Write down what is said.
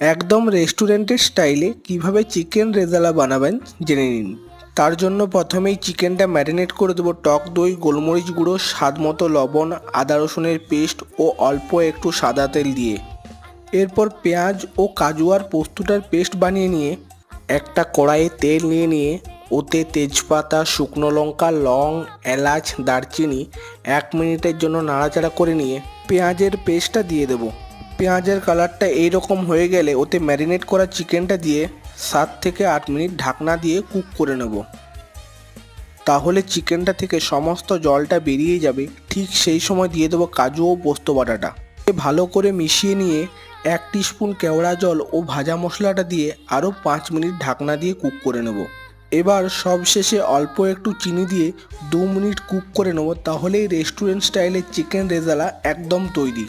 একদম রেস্টুরেন্টের স্টাইলে কিভাবে চিকেন রেজালা বানাবেন জেনে নিন। তার জন্য প্রথমেই চিকেনটা ম্যারিনেট করে দেবো টক দই, গোলমরিচ গুঁড়ো, স্বাদ মতো লবণ, আদা রসুনের পেস্ট ও অল্প একটু সাদা তেল দিয়ে। এরপর পেঁয়াজ ও কাজু আর পোস্তটার পেস্ট বানিয়ে নিয়ে একটা কড়াইয়ে তেল নিয়ে ওতে তেজপাতা, শুকনো লঙ্কা, লং, এলাচ, দারচিনি 1 মিনিটের জন্য নাড়াচাড়া করে নিয়ে পেঁয়াজের পেস্টটা দিয়ে দেবো। পেঁয়াজের কালারটা এইরকম হয়ে গেলে ওতে ম্যারিনেট করা চিকেনটা দিয়ে 7 থেকে 8 মিনিট ঢাকনা দিয়ে কুক করে নেব। তাহলে চিকেনটা থেকে সমস্ত জলটা বেরিয়ে যাবে। ঠিক সেই সময় দিয়ে দেবো কাজু ও পোস্ত বাটাটা। ভালো করে মিশিয়ে নিয়ে 1 টিস্পুন কেওড়া জল ও ভাজা মশলাটা দিয়ে আরও 5 মিনিট ঢাকনা দিয়ে কুক করে নেব। এবার সবশেষে অল্প একটু চিনি দিয়ে 2 মিনিট কুক করে নেব। তাহলেই রেস্টুরেন্ট স্টাইলের চিকেন রেজালা একদম তৈরি।